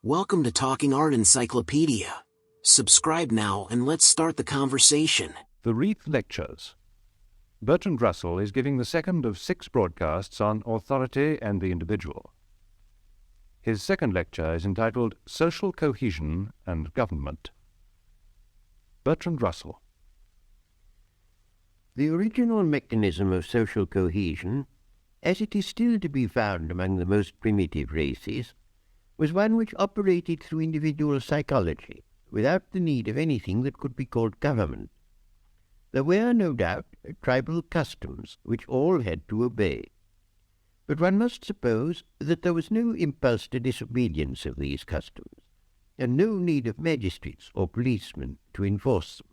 Welcome to Talking Art Encyclopedia. Subscribe now and let's start the conversation. The Reith Lectures. Bertrand Russell is giving the second of 6 broadcasts on authority and the individual. His second lecture is entitled Social Cohesion and Government. Bertrand Russell. The original mechanism of social cohesion, as it is still to be found among the most primitive races, was one which operated through individual psychology, without the need of anything that could be called government. There were, no doubt, tribal customs which all had to obey. But one must suppose that there was no impulse to disobedience of these customs, and no need of magistrates or policemen to enforce them.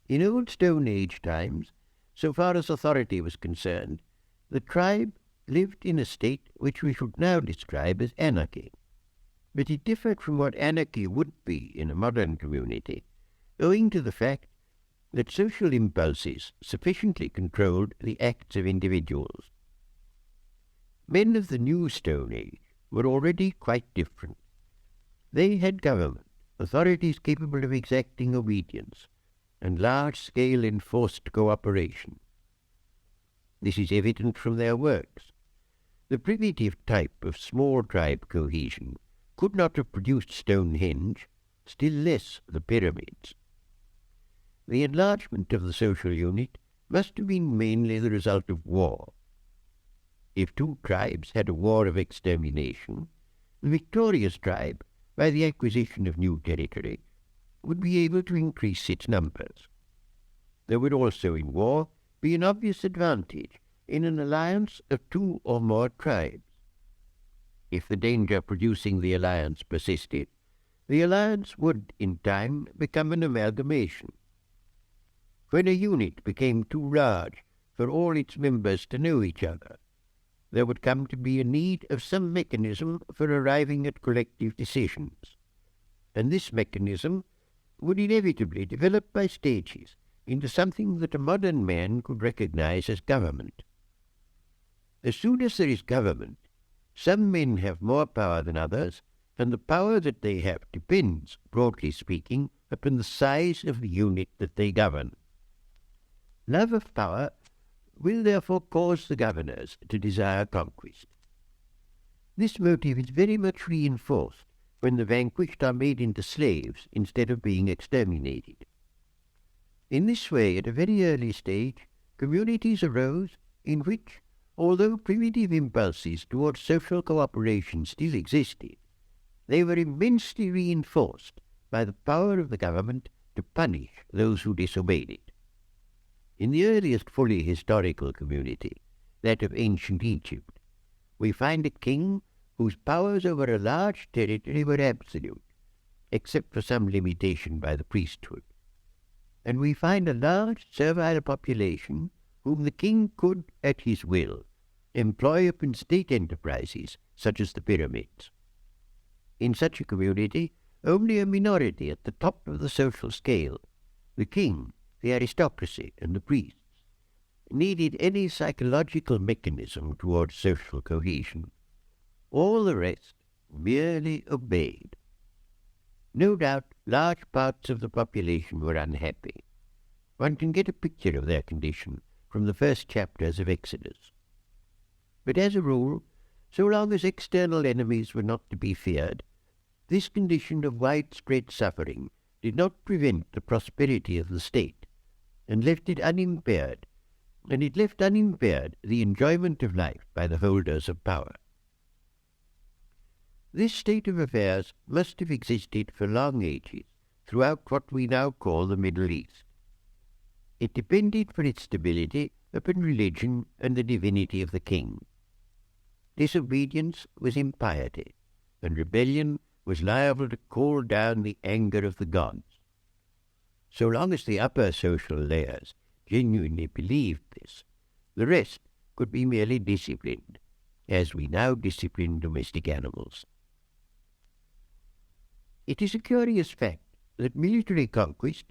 In old Stone Age times, so far as authority was concerned, the tribe lived in a state which we should now describe as anarchy. But it differed from what anarchy would be in a modern community, owing to the fact that social impulses sufficiently controlled the acts of individuals. Men of the new Stone Age were already quite different. They had government, authorities capable of exacting obedience, and large-scale enforced cooperation. This is evident from their works. The primitive type of small tribe cohesion could not have produced Stonehenge, still less the pyramids. The enlargement of the social unit must have been mainly the result of war. If 2 tribes had a war of extermination, the victorious tribe, by the acquisition of new territory, would be able to increase its numbers. There would also in war be an obvious advantage in an alliance of 2 or more tribes. If the danger producing the alliance persisted, the alliance would, in time, become an amalgamation. When a unit became too large for all its members to know each other, there would come to be a need of some mechanism for arriving at collective decisions, and this mechanism would inevitably develop by stages into something that a modern man could recognize as government. As soon as there is government, some men have more power than others, and the power that they have depends, broadly speaking, upon the size of the unit that they govern. Love of power will therefore cause the governors to desire conquest. This motive is very much reinforced when the vanquished are made into slaves instead of being exterminated. In this way, at a very early stage, communities arose in which, although primitive impulses towards social cooperation still existed, they were immensely reinforced by the power of the government to punish those who disobeyed it. In the earliest fully historical community, that of ancient Egypt, we find a king whose powers over a large territory were absolute, except for some limitation by the priesthood. And we find a large servile population whom the king could, at his will, employ upon state enterprises such as the pyramids. In such a community, only a minority at the top of the social scale, the king, the aristocracy, and the priests, needed any psychological mechanism towards social cohesion. All the rest merely obeyed. No doubt large parts of the population were unhappy. One can get a picture of their condition from the first chapters of Exodus. But as a rule, so long as external enemies were not to be feared, this condition of widespread suffering did not prevent the prosperity of the state, and left it unimpaired, and it left unimpaired the enjoyment of life by the holders of power. This state of affairs must have existed for long ages throughout what we now call the Middle East. It depended for its stability upon religion and the divinity of the king. Disobedience was impiety, and rebellion was liable to call down the anger of the gods. So long as the upper social layers genuinely believed this, the rest could be merely disciplined, as we now discipline domestic animals. It is a curious fact that military conquest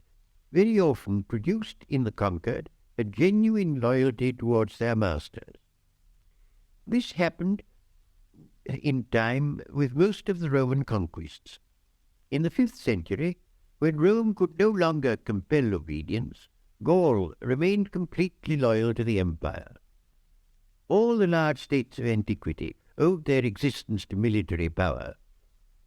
very often produced in the conquered a genuine loyalty towards their masters. This happened in time with most of the Roman conquests. In the 5th century, when Rome could no longer compel obedience, Gaul remained completely loyal to the empire. All the large states of antiquity owed their existence to military power,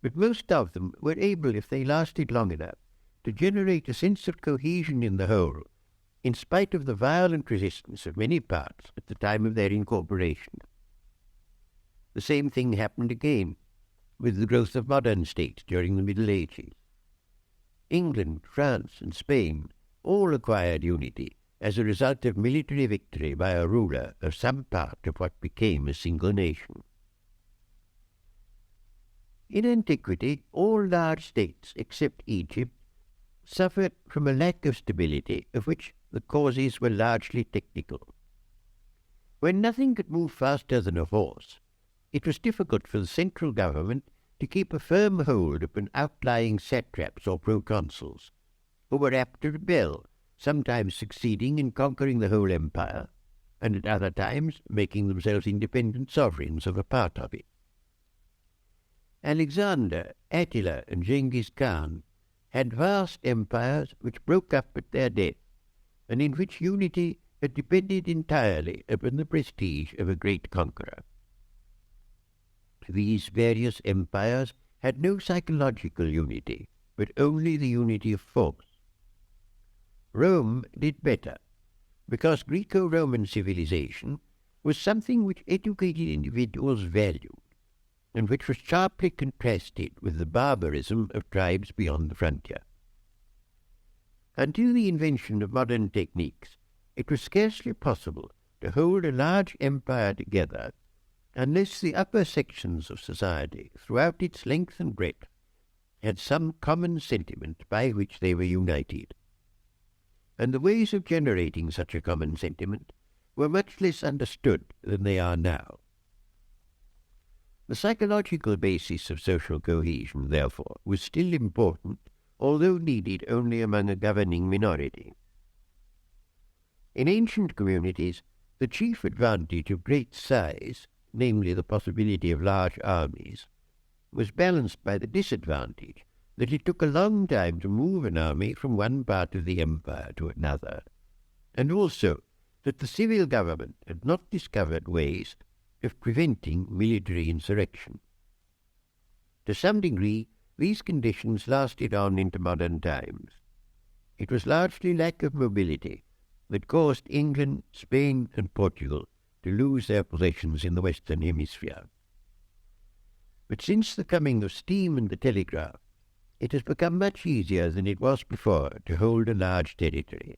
but most of them were able, if they lasted long enough, to generate a sense of cohesion in the whole, in spite of the violent resistance of many parts at the time of their incorporation. The same thing happened again with the growth of modern states during the Middle Ages. England, France, and Spain all acquired unity as a result of military victory by a ruler of some part of what became a single nation. In antiquity, all large states, except Egypt, suffered from a lack of stability, of which the causes were largely technical. When nothing could move faster than a horse, it was difficult for the central government to keep a firm hold upon outlying satraps or proconsuls, who were apt to rebel, sometimes succeeding in conquering the whole empire, and at other times making themselves independent sovereigns of a part of it. Alexander, Attila, and Genghis Khan had vast empires which broke up at their death, and in which unity had depended entirely upon the prestige of a great conqueror. These various empires had no psychological unity, but only the unity of force. Rome did better, because Greco-Roman civilization was something which educated individuals valued, and which was sharply contrasted with the barbarism of tribes beyond the frontier. Until the invention of modern techniques, it was scarcely possible to hold a large empire together unless the upper sections of society, throughout its length and breadth, had some common sentiment by which they were united. And the ways of generating such a common sentiment were much less understood than they are now. The psychological basis of social cohesion, therefore, was still important, although needed only among a governing minority. In ancient communities, the chief advantage of great size, namely the possibility of large armies, was balanced by the disadvantage that it took a long time to move an army from one part of the empire to another, and also that the civil government had not discovered ways of preventing military insurrection. To some degree, these conditions lasted on into modern times. It was largely lack of mobility that caused England, Spain, and Portugal to lose their possessions in the Western Hemisphere. But since the coming of steam and the telegraph, it has become much easier than it was before to hold a large territory.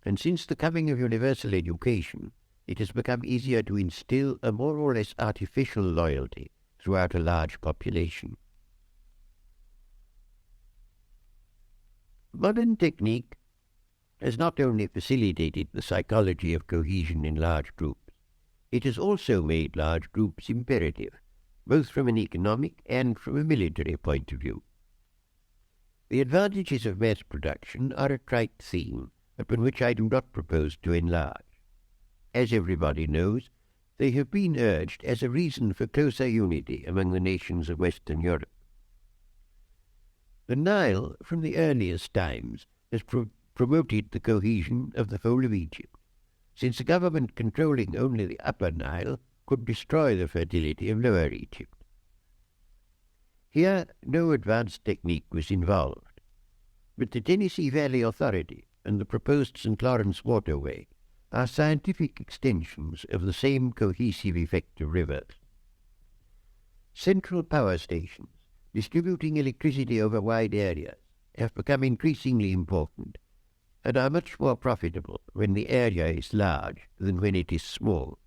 And since the coming of universal education, it has become easier to instill a more or less artificial loyalty throughout a large population. Modern technique has not only facilitated the psychology of cohesion in large groups, it has also made large groups imperative, both from an economic and from a military point of view. The advantages of mass production are a trite theme upon which I do not propose to enlarge. As everybody knows, they have been urged as a reason for closer unity among the nations of Western Europe. The Nile, from the earliest times, has promoted the cohesion of the whole of Egypt, since a government controlling only the upper Nile could destroy the fertility of lower Egypt. Here no advanced technique was involved, but the Tennessee Valley Authority and the proposed St. Lawrence Waterway are scientific extensions of the same cohesive effect of rivers. Central power stations, distributing electricity over wide areas, have become increasingly important and are much more profitable when the area is large than when it is small.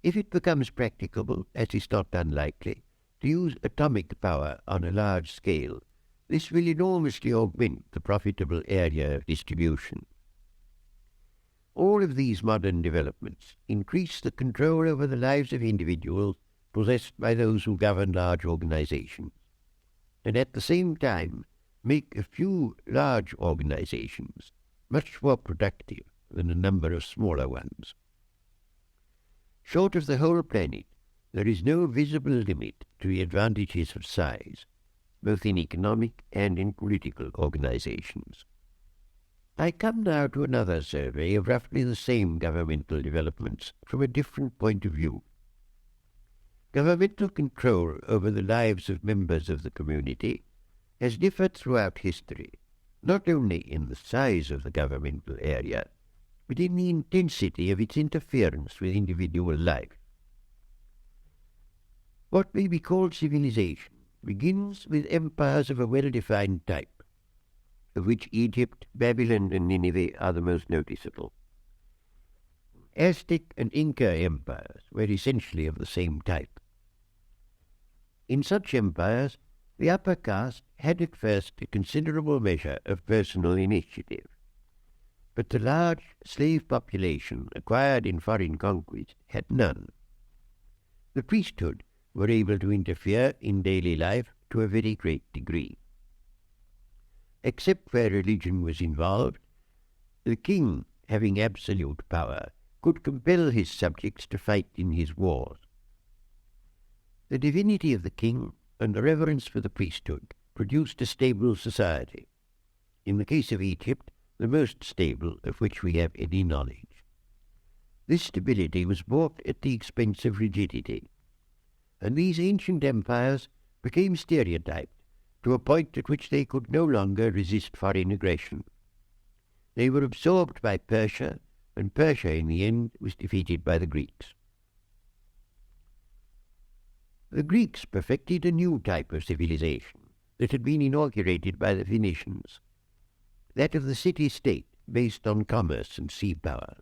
If it becomes practicable, as is not unlikely, to use atomic power on a large scale, this will enormously augment the profitable area of distribution. All of these modern developments increase the control over the lives of individuals possessed by those who govern large organizations, and at the same time make a few large organizations much more productive than a number of smaller ones. Short of the whole planet, there is no visible limit to the advantages of size, both in economic and in political organizations. I come now to another survey of roughly the same governmental developments from a different point of view. Governmental control over the lives of members of the community has differed throughout history, not only in the size of the governmental area, but in the intensity of its interference with individual life. What may be called civilization begins with empires of a well-defined type, of which Egypt, Babylon, and Nineveh are the most noticeable. Aztec and Inca empires were essentially of the same type. In such empires, the upper caste had at first a considerable measure of personal initiative, but the large slave population acquired in foreign conquest had none. The priesthood were able to interfere in daily life to a very great degree. Except where religion was involved, the king, having absolute power, could compel his subjects to fight in his wars. The divinity of the king and the reverence for the priesthood produced a stable society, in the case of Egypt, the most stable of which we have any knowledge. This stability was bought at the expense of rigidity, and these ancient empires became stereotyped to a point at which they could no longer resist foreign aggression. They were absorbed by Persia, and Persia in the end was defeated by the Greeks. The Greeks perfected a new type of civilization that had been inaugurated by the Phoenicians, that of the city-state based on commerce and sea power.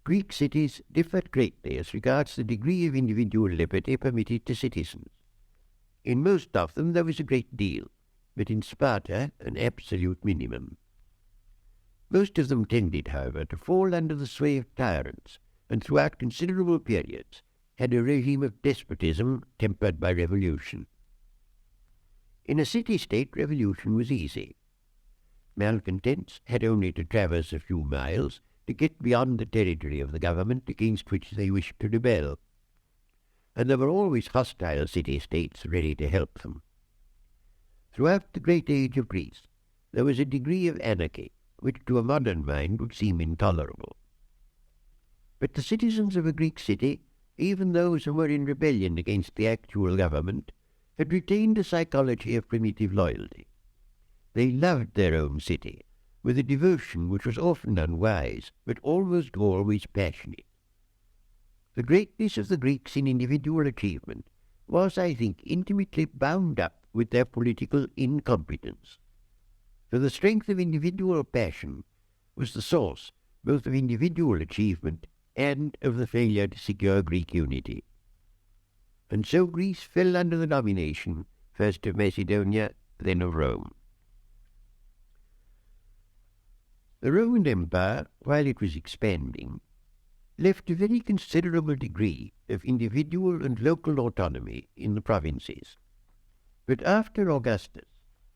Greek cities differed greatly as regards the degree of individual liberty permitted to citizens. In most of them there was a great deal, but in Sparta an absolute minimum. Most of them tended, however, to fall under the sway of tyrants, and throughout considerable periods had a regime of despotism tempered by revolution. In a city-state, revolution was easy. Malcontents had only to traverse a few miles to get beyond the territory of the government against which they wished to rebel, and there were always hostile city-states ready to help them. Throughout the great age of Greece, there was a degree of anarchy which to a modern mind would seem intolerable. But the citizens of a Greek city, even those who were in rebellion against the actual government, had retained a psychology of primitive loyalty. They loved their own city with a devotion which was often unwise, but almost always passionate. The greatness of the Greeks in individual achievement was, I think, intimately bound up with their political incompetence. For the strength of individual passion was the source both of individual achievement and of the failure to secure Greek unity. And so Greece fell under the domination first of Macedonia, then of Rome. The Roman Empire, while it was expanding, left a very considerable degree of individual and local autonomy in the provinces. But after Augustus,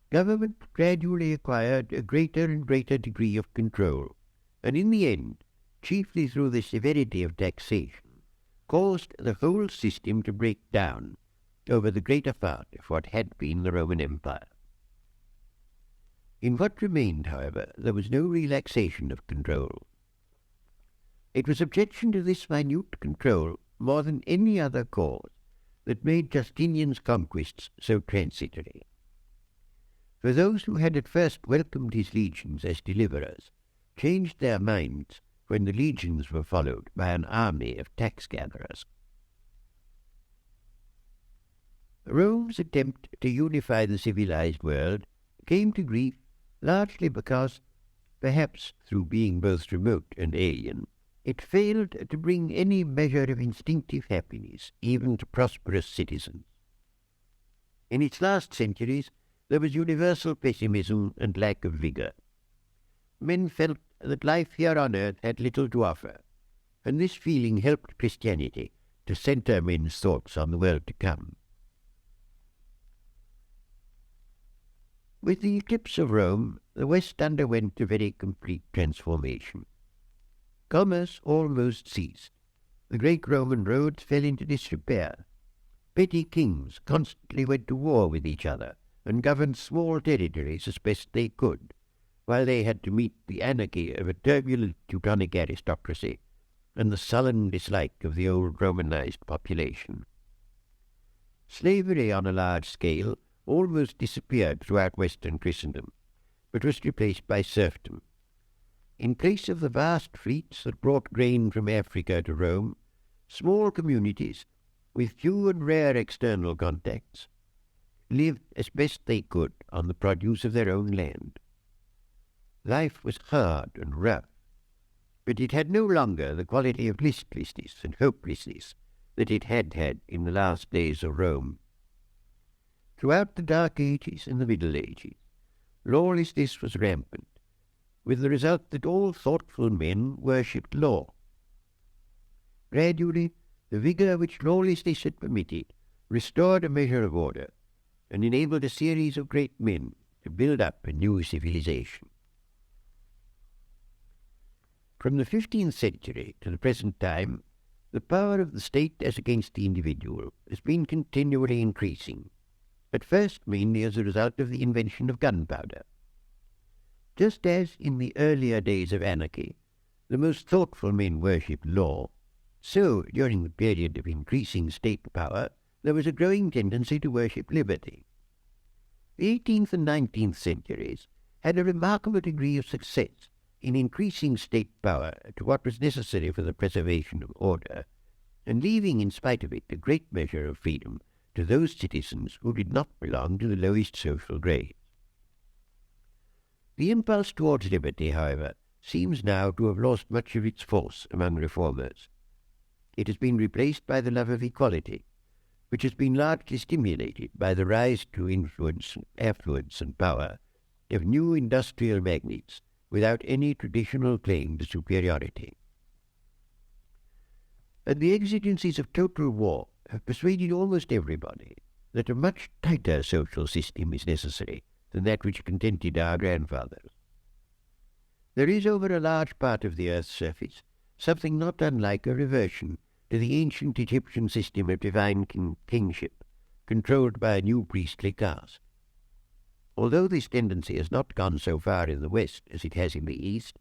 government gradually acquired a greater and greater degree of control, and in the end, chiefly through the severity of taxation, caused the whole system to break down over the greater part of what had been the Roman Empire. In what remained, however, there was no relaxation of control. It was objection to this minute control, more than any other cause, that made Justinian's conquests so transitory. For those who had at first welcomed his legions as deliverers changed their minds when the legions were followed by an army of tax-gatherers. Rome's attempt to unify the civilized world came to grief largely because, perhaps through being both remote and alien, it failed to bring any measure of instinctive happiness even to prosperous citizens. In its last centuries, there was universal pessimism and lack of vigor. Men felt that life here on earth had little to offer, and this feeling helped Christianity to center men's thoughts on the world to come. With the eclipse of Rome, the West underwent a very complete transformation. Commerce almost ceased, the great Roman roads fell into disrepair. Petty kings constantly went to war with each other and governed small territories as best they could, while they had to meet the anarchy of a turbulent Teutonic aristocracy and the sullen dislike of the old Romanized population. Slavery on a large scale almost disappeared throughout Western Christendom, but was replaced by serfdom. In place of the vast fleets that brought grain from Africa to Rome, small communities, with few and rare external contacts, lived as best they could on the produce of their own land. Life was hard and rough, but it had no longer the quality of listlessness and hopelessness that it had had in the last days of Rome. Throughout the Dark Ages and the Middle Ages, lawlessness was rampant, with the result that all thoughtful men worshipped law. Gradually, the vigour which lawlessness had permitted restored a measure of order and enabled a series of great men to build up a new civilization. From the 15th century to the present time, the power of the state as against the individual has been continually increasing, at first mainly as a result of the invention of gunpowder. Just as in the earlier days of anarchy, the most thoughtful men worshipped law, so during the period of increasing state power, there was a growing tendency to worship liberty. The 18th and 19th centuries had a remarkable degree of success in increasing state power to what was necessary for the preservation of order, and leaving, in spite of it, a great measure of freedom to those citizens who did not belong to the lowest social grades. The impulse towards liberty, however, seems now to have lost much of its force among reformers. It has been replaced by the love of equality, which has been largely stimulated by the rise to influence, affluence, and power of new industrial magnates without any traditional claim to superiority. And the exigencies of total war have persuaded almost everybody that a much tighter social system is necessary than that which contented our grandfathers. There is over a large part of the earth's surface something not unlike a reversion to the ancient Egyptian system of divine kingship, controlled by a new priestly caste. Although this tendency has not gone so far in the West as it has in the East,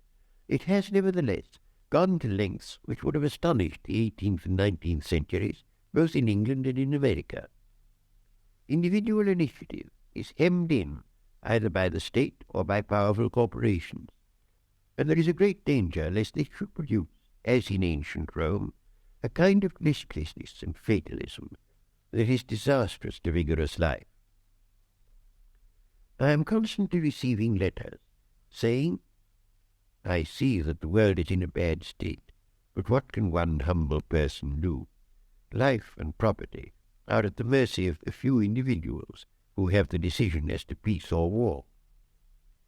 it has nevertheless gone to lengths which would have astonished the 18th and 19th centuries, both in England and in America. Individual initiative is hemmed in either by the state or by powerful corporations, and there is a great danger lest they should produce, as in ancient Rome, a kind of listlessness and fatalism that is disastrous to vigorous life. I am constantly receiving letters saying, "I see that the world is in a bad state, but what can one humble person do? Life and property are at the mercy of a few individuals who have the decision as to peace or war.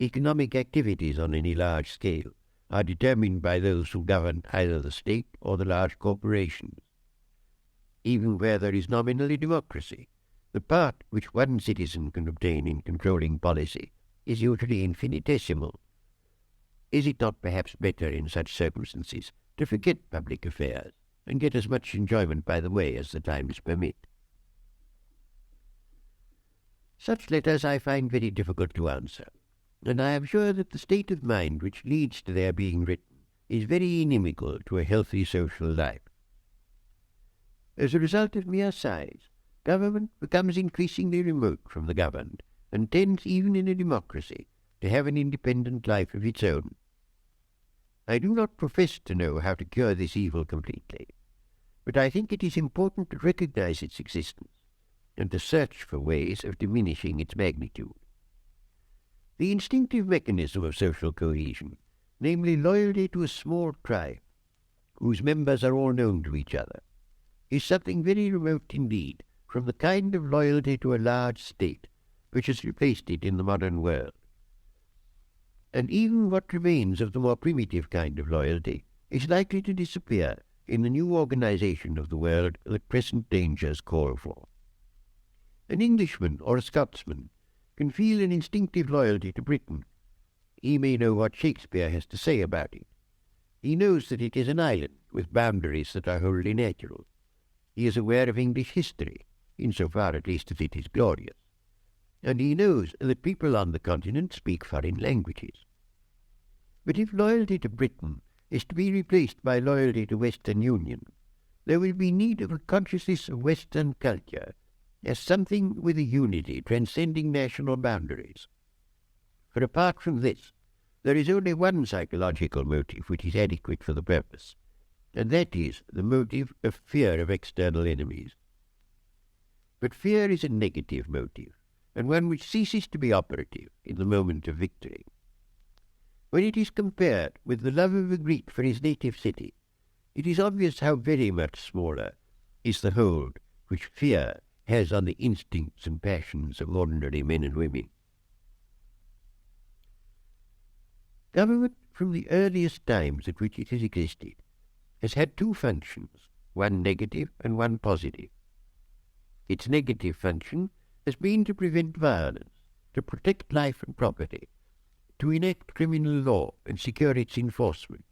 Economic activities on any large scale are determined by those who govern either the state or the large corporations. Even where there is nominally democracy, the part which one citizen can obtain in controlling policy is usually infinitesimal. Is it not perhaps better in such circumstances to forget public affairs and get as much enjoyment by the way as the times permit?" Such letters I find very difficult to answer, and I am sure that the state of mind which leads to their being written is very inimical to a healthy social life. As a result of mere size, government becomes increasingly remote from the governed, and tends, even in a democracy, to have an independent life of its own. I do not profess to know how to cure this evil completely, but I think it is important to recognize its existence and to search for ways of diminishing its magnitude. The instinctive mechanism of social cohesion, namely loyalty to a small tribe, whose members are all known to each other, is something very remote indeed from the kind of loyalty to a large state which has replaced it in the modern world. And even what remains of the more primitive kind of loyalty is likely to disappear in the new organization of the world that present dangers call for. An Englishman or a Scotsman can feel an instinctive loyalty to Britain. He may know what Shakespeare has to say about it. He knows that it is an island with boundaries that are wholly natural. He is aware of English history, insofar at least as it is glorious, and he knows that people on the continent speak foreign languages. But if loyalty to Britain is to be replaced by loyalty to Western Union, there will be need of a consciousness of Western culture as something with a unity transcending national boundaries. For apart from this, there is only one psychological motive which is adequate for the purpose, and that is the motive of fear of external enemies. But fear is a negative motive, and one which ceases to be operative in the moment of victory. When it is compared with the love of a Greek for his native city, it is obvious how very much smaller is the hold which fear has on the instincts and passions of ordinary men and women. Government, from the earliest times at which it has existed, has had two functions, one negative and one positive. Its negative function has been to prevent violence, to protect life and property, to enact criminal law and secure its enforcement.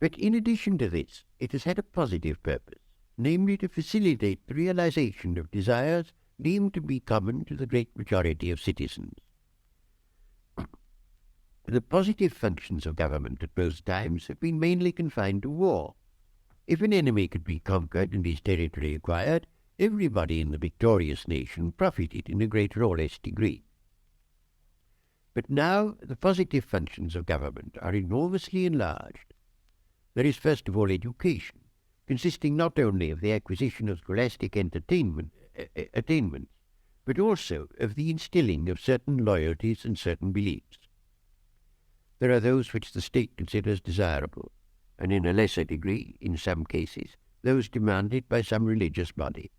But in addition to this, it has had a positive purpose, namely to facilitate the realization of desires deemed to be common to the great majority of citizens. The positive functions of government at those times have been mainly confined to war. If an enemy could be conquered and his territory acquired, everybody in the victorious nation profited in a greater or less degree. But now the positive functions of government are enormously enlarged. There is first of all education, consisting not only of the acquisition of scholastic attainments, but also of the instilling of certain loyalties and certain beliefs. There are those which the state considers desirable, and in a lesser degree, in some cases, those demanded by some religious body.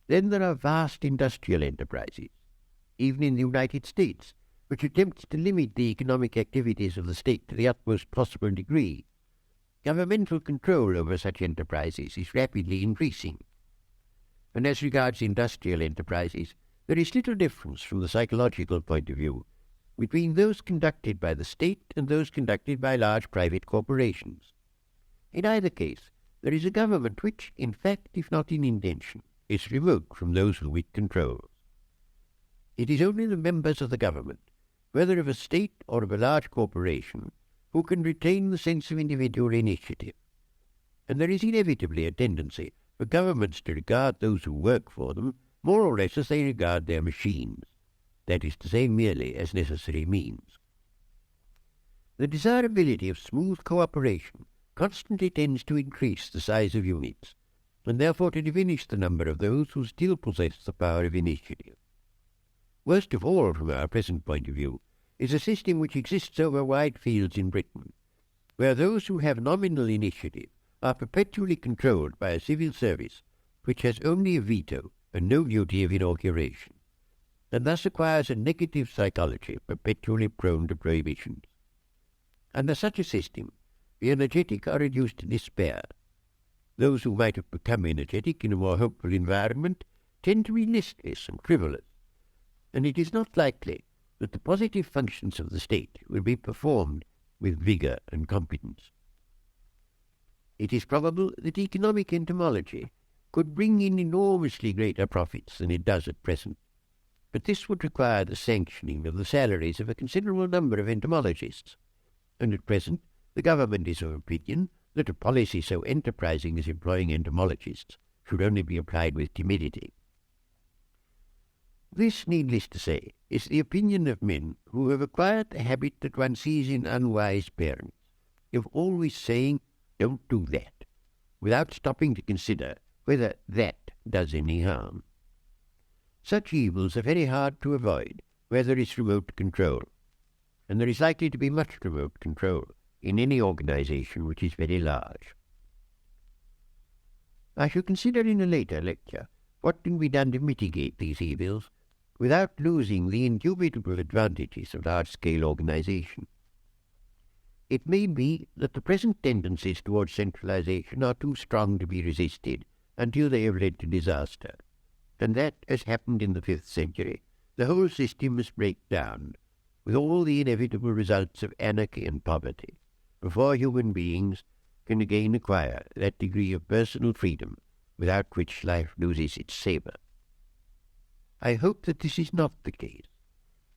Then there are vast industrial enterprises, even in the United States, which attempts to limit the economic activities of the state to the utmost possible degree. Governmental control over such enterprises is rapidly increasing. And as regards industrial enterprises, there is little difference from the psychological point of view between those conducted by the state and those conducted by large private corporations. In either case, there is a government which, in fact, if not in intention, is remote from those whom it controls. It is only the members of the government, whether of a state or of a large corporation, who can retain the sense of individual initiative. And there is inevitably a tendency for governments to regard those who work for them more or less as they regard their machines, that is to say, merely as necessary means. The desirability of smooth cooperation constantly tends to increase the size of units, and therefore to diminish the number of those who still possess the power of initiative. Worst of all, from our present point of view, is a system which exists over wide fields in Britain, where those who have nominal initiative are perpetually controlled by a civil service which has only a veto and no duty of inauguration, and thus acquires a negative psychology perpetually prone to prohibitions. Under such a system, the energetic are reduced to despair. Those who might have become energetic in a more hopeful environment tend to be listless and frivolous, and it is not likely that the positive functions of the state will be performed with vigour and competence. It is probable that economic entomology could bring in enormously greater profits than it does at present, but this would require the sanctioning of the salaries of a considerable number of entomologists, and at present the government is of opinion that a policy so enterprising as employing entomologists should only be applied with timidity. This, needless to say, is the opinion of men who have acquired the habit that one sees in unwise parents, of always saying, "Don't do that," without stopping to consider whether that does any harm. Such evils are very hard to avoid where there is remote control, and there is likely to be much remote control in any organization which is very large. I shall consider in a later lecture what can be done to mitigate these evils without losing the indubitable advantages of large-scale organization. It may be that the present tendencies towards centralization are too strong to be resisted until they have led to disaster, and that, as happened in the 5th century, the whole system must break down, with all the inevitable results of anarchy and poverty, before human beings can again acquire that degree of personal freedom without which life loses its savour. I hope that this is not the case,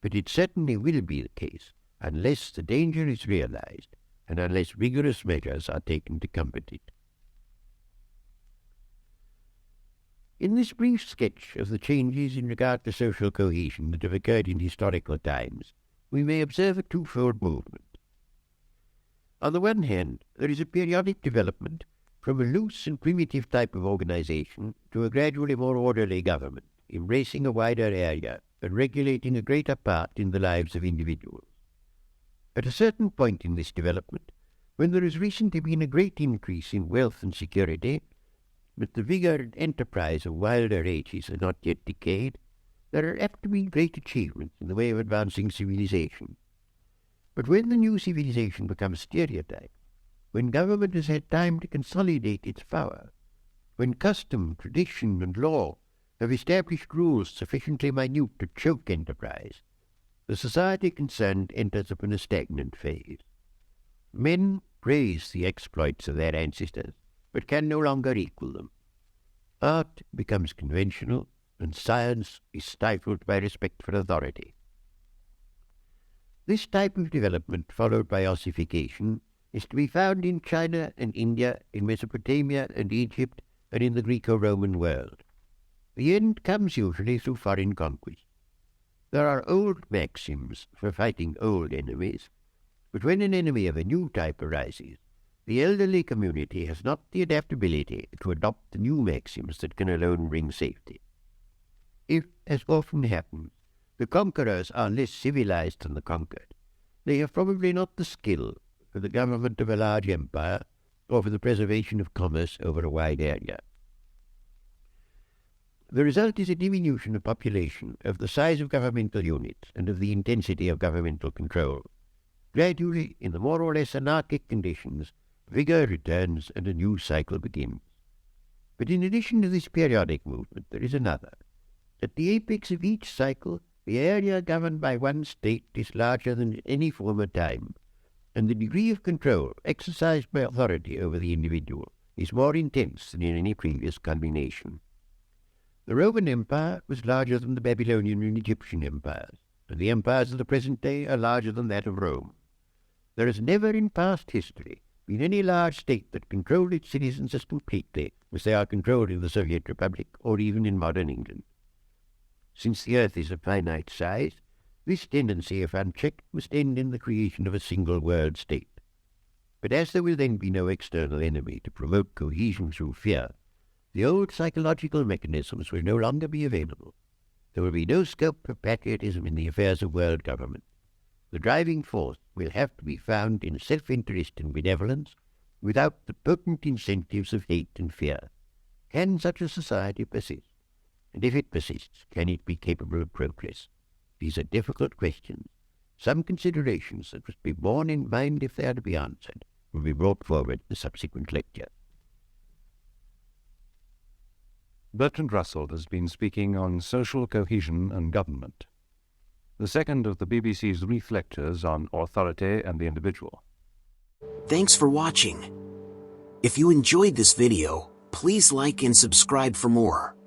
but it certainly will be the case unless the danger is realized and unless vigorous measures are taken to combat it. In this brief sketch of the changes in regard to social cohesion that have occurred in historical times, we may observe a twofold movement. On the one hand, there is a periodic development from a loose and primitive type of organization to a gradually more orderly government, embracing a wider area and regulating a greater part in the lives of individuals. At a certain point in this development, when there has recently been a great increase in wealth and security, but the vigour and enterprise of wilder ages are not yet decayed, there are apt to be great achievements in the way of advancing civilization. But when the new civilization becomes stereotyped, when government has had time to consolidate its power, when custom, tradition, and law have established rules sufficiently minute to choke enterprise, the society concerned enters upon a stagnant phase. Men praise the exploits of their ancestors, but can no longer equal them. Art becomes conventional, and science is stifled by respect for authority. This type of development, followed by ossification, is to be found in China and India, in Mesopotamia and Egypt, and in the Greco-Roman world. The end comes usually through foreign conquest. There are old maxims for fighting old enemies, but when an enemy of a new type arises, the elderly community has not the adaptability to adopt the new maxims that can alone bring safety. If, as often happens, the conquerors are less civilized than the conquered, they have probably not the skill for the government of a large empire or for the preservation of commerce over a wide area. The result is a diminution of population, of the size of governmental units, and of the intensity of governmental control. Gradually, in the more or less anarchic conditions, vigour returns and a new cycle begins. But in addition to this periodic movement, there is another. At the apex of each cycle, the area governed by one state is larger than at any former time, and the degree of control exercised by authority over the individual is more intense than in any previous combination. The Roman Empire was larger than the Babylonian and Egyptian empires, and the empires of the present day are larger than that of Rome. There has never in past history been any large state that controlled its citizens as completely as they are controlled in the Soviet Republic or even in modern England. Since the earth is of finite size, this tendency, if unchecked, must end in the creation of a single world state. But as there will then be no external enemy to promote cohesion through fear, the old psychological mechanisms will no longer be available. There will be no scope for patriotism in the affairs of world government. The driving force will have to be found in self-interest and benevolence, without the potent incentives of hate and fear. Can such a society persist? And if it persists, can it be capable of progress? These are difficult questions. Some considerations that must be borne in mind if they are to be answered will be brought forward in the subsequent lecture. Bertrand Russell has been speaking on social cohesion and government. The second of the BBC's Reith Lectures on authority and the individual. Thanks for watching. If you enjoyed this video, please like and subscribe for more.